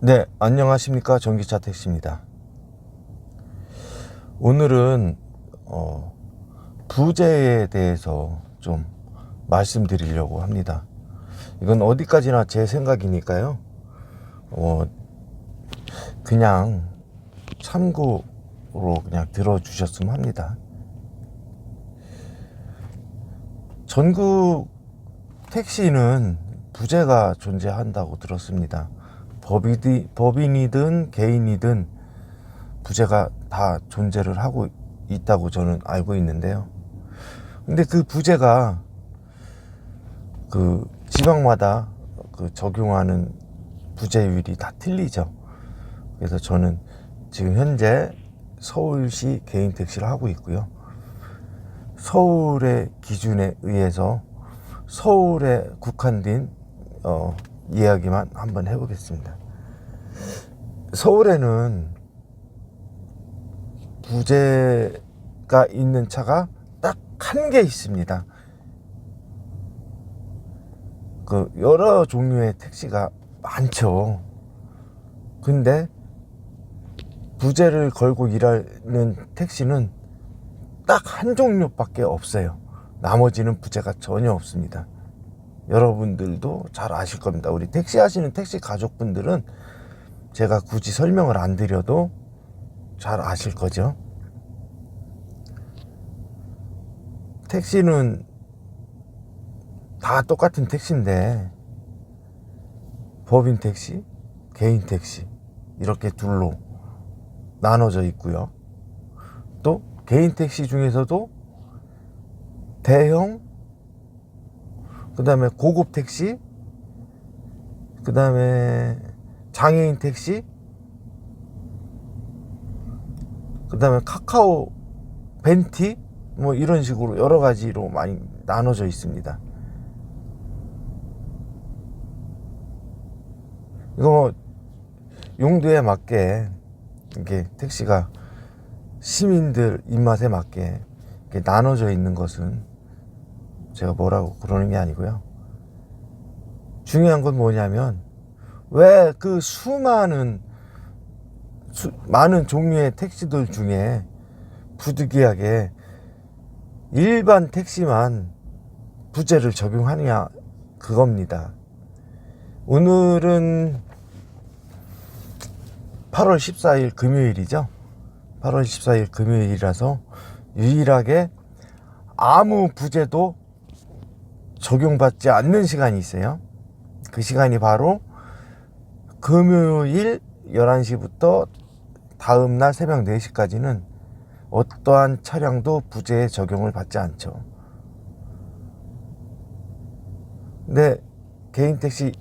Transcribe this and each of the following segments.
네, 안녕하십니까. 전기차 택시입니다. 오늘은 부재에 대해서 좀 말씀드리려고 합니다. 이건 어디까지나 제 생각이니까요. 그냥 참고로 그냥 들어주셨으면 합니다. 전국 택시는 부재가 존재한다고 들었습니다. 법인이든 개인이든 부재가 다 존재를 하고 있다고 저는 알고 있는데요. 근데 그 부재가 그 지방마다 그 적용하는 부재율이 다 틀리죠. 그래서 저는 지금 현재 서울시 개인 택시를 하고 있고요. 서울의 기준에 의해서 서울에 국한된 이야기만 한번 해보겠습니다. 서울에는 부재가 있는 차가 딱 한 개 있습니다. 그 여러 종류의 택시가 많죠. 근데 부재를 걸고 일하는 택시는 딱 한 종류밖에 없어요. 나머지는 부재가 전혀 없습니다. 여러분들도 잘 아실 겁니다. 우리 택시 하시는 택시 가족분들은 제가 굳이 설명을 안 드려도 잘 아실 거죠. 택시는 다 똑같은 택시인데 법인 택시, 개인 택시 이렇게 둘로 나눠져 있고요. 또 개인 택시 중에서도 대형, 그 다음에 고급 택시, 그 다음에 장애인 택시, 그 다음에 카카오 벤티 뭐 이런 식으로 여러 가지로 많이 나눠져 있습니다. 이거 뭐 용도에 맞게 이게 택시가 시민들 입맛에 맞게 이렇게 나눠져 있는 것은 제가 뭐라고 그러는 게 아니고요. 중요한 건 뭐냐면 왜 그 많은 종류의 택시들 중에 부득이하게 일반 택시만 부재를 적용하느냐 그겁니다. 오늘은 8월 14일 금요일이죠. 8월 14일 금요일이라서 유일하게 아무 부재도 적용받지 않는 시간이 있어요. 그 시간이 바로 금요일 11시부터 다음날 새벽 4시까지는 어떠한 차량도 부재에 적용을 받지 않죠. 근데 개인 택시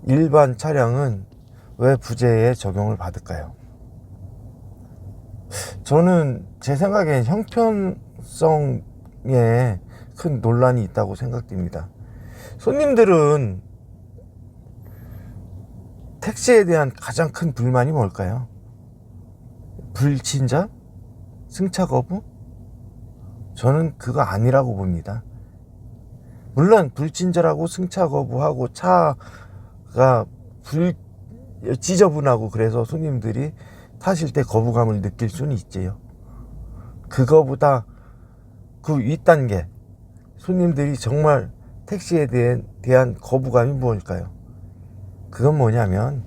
일반 차량은 왜 부재에 적용을 받을까요? 저는 제 생각엔 형편성에 큰 논란이 있다고 생각됩니다. 손님들은 택시에 대한 가장 큰 불만이 뭘까요? 불친절? 승차 거부? 저는 그거 아니라고 봅니다. 물론 불친절하고 승차 거부하고 차가 지저분하고 그래서 손님들이 타실 때 거부감을 느낄 수는 있지요. 그거보다 그 윗단계 손님들이 정말 택시에 대한 거부감이 뭘까요? 그건 뭐냐면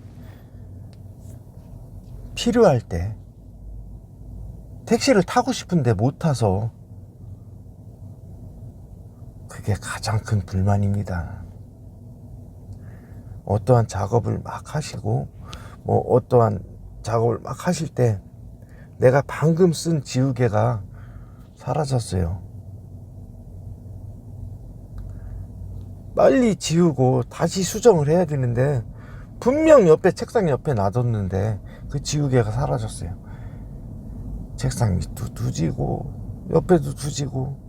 필요할 때 택시를 타고 싶은데 못 타서 그게 가장 큰 불만입니다. 어떠한 작업을 막 하시고 뭐 어떠한 작업을 막 하실 때 내가 방금 쓴 지우개가 사라졌어요. 빨리 지우고 다시 수정을 해야 되는데 분명 옆에 책상 옆에 놔뒀는데 그 지우개가 사라졌어요. 책상 밑도 두지고 옆에도 두지고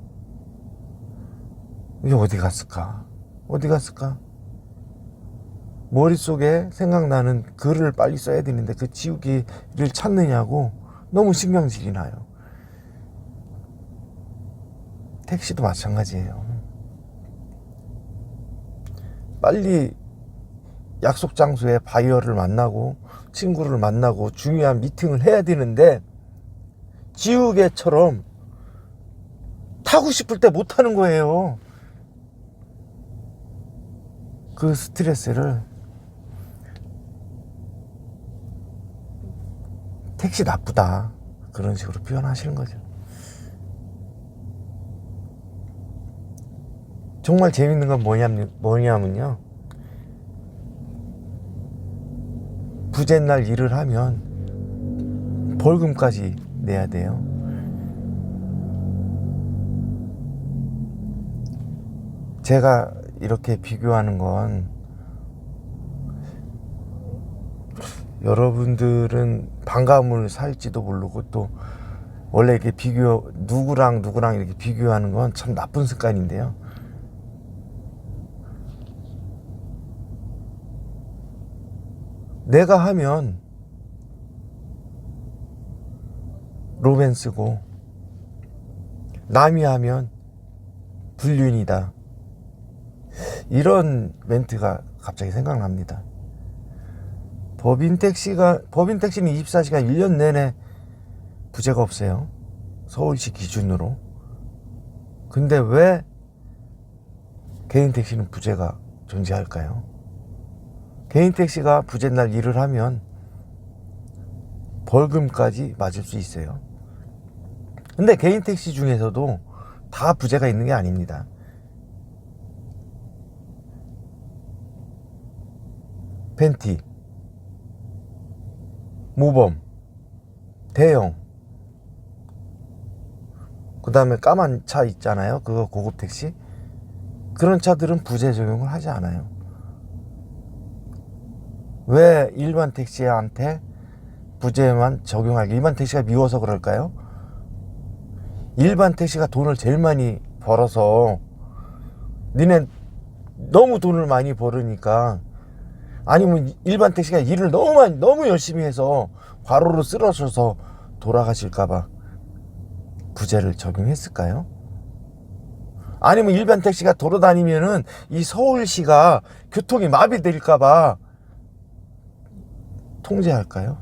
이게 어디 갔을까? 머릿속에 생각나는 글을 빨리 써야 되는데 그 지우개를 찾느냐고 너무 신경질이 나요. 택시도 마찬가지예요. 빨리 약속 장소에 바이어를 만나고 친구를 만나고 중요한 미팅을 해야 되는데 지우개처럼 타고 싶을 때 못 타는 거예요. 그 스트레스를 택시 나쁘다 그런 식으로 표현하시는 거죠. 정말 재밌는 건 뭐냐면요, 부제날 일을 하면 벌금까지 내야 돼요. 제가 이렇게 비교하는 건 여러분들은 반감을 살지도 모르고, 또 원래 이렇게 누구랑 이렇게 비교하는 건 참 나쁜 습관인데요. 내가 하면 로맨스고 남이 하면 불륜이다, 이런 멘트가 갑자기 생각납니다. 법인택시는 24시간 1년 내내 부재가 없어요, 서울시 기준으로. 근데 왜 개인택시는 부재가 존재할까요? 개인택시가 부재날 일을 하면 벌금까지 맞을 수 있어요. 근데 개인택시 중에서도 다 부재가 있는 게 아닙니다. 벤티, 모범, 대형, 그 다음에 까만 차 있잖아요, 그거 고급 택시. 그런 차들은 부재 적용을 하지 않아요. 왜 일반 택시한테 부재만 적용하게? 일반 택시가 미워서 그럴까요? 일반 택시가 돈을 제일 많이 벌어서, 니네 너무 돈을 많이 벌으니까, 아니면 일반 택시가 일을 너무 열심히 해서 과로로 쓰러져서 돌아가실까봐 부재를 적용했을까요? 아니면 일반 택시가 돌아다니면은 이 서울시가 교통이 마비될까봐 통제할까요?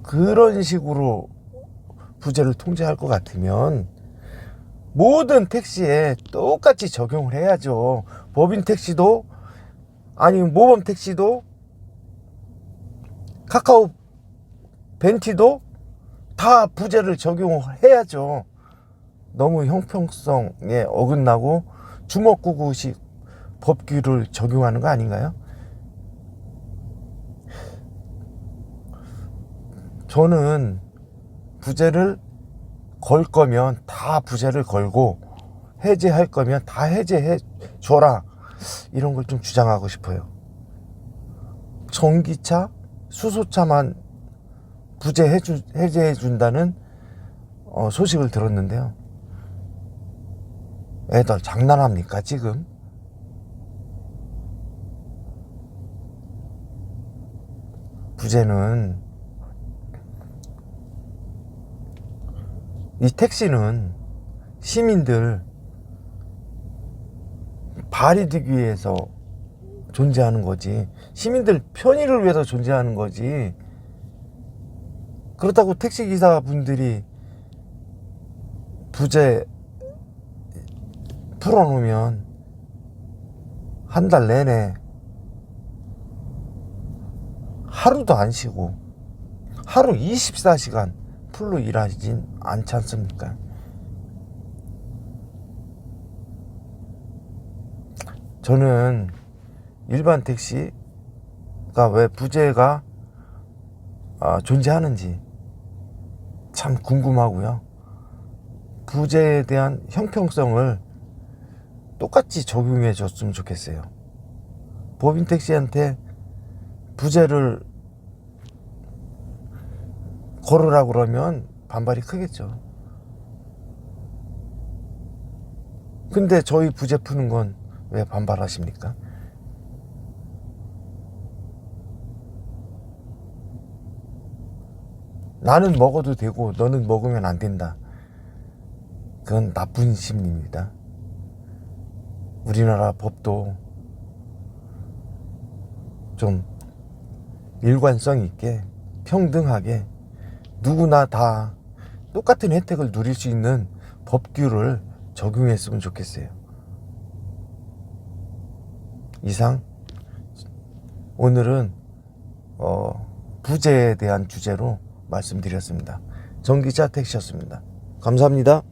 그런 식으로 부재를 통제할 것 같으면 모든 택시에 똑같이 적용을 해야죠. 법인 택시도, 아니면 모범 택시도, 카카오 벤티도 다 부재를 적용을 해야죠. 너무 형평성에 어긋나고 주먹구구식 법규를 적용하는 거 아닌가요? 저는 부재를 걸 거면 다 부재를 걸고, 해제할 거면 다 해제해 줘라, 이런 걸 좀 주장하고 싶어요. 전기차, 수소차만 해제해 준다는 소식을 들었는데요. 애들 장난합니까 지금? 부재는, 이 택시는 시민들 발이 되기 위해서 존재하는 거지, 시민들 편의를 위해서 존재하는 거지. 그렇다고 택시기사분들이 부재 풀어놓으면 한 달 내내 하루도 안 쉬고 하루 24시간 풀로 일하진 않지 않습니까? 저는 일반 택시가 왜 부재가 존재하는지 참 궁금하고요. 부재에 대한 형평성을 똑같이 적용해 줬으면 좋겠어요. 법인 택시한테 부재를 걸으라고 그러면 반발이 크겠죠. 근데 저희 부재 푸는 건 왜 반발하십니까? 나는 먹어도 되고 너는 먹으면 안 된다, 그건 나쁜 심리입니다. 우리나라 법도 좀 일관성 있게 평등하게 누구나 다 똑같은 혜택을 누릴 수 있는 법규를 적용했으면 좋겠어요. 이상 오늘은 부재에 대한 주제로 말씀드렸습니다. 정기자 택시였습니다. 감사합니다.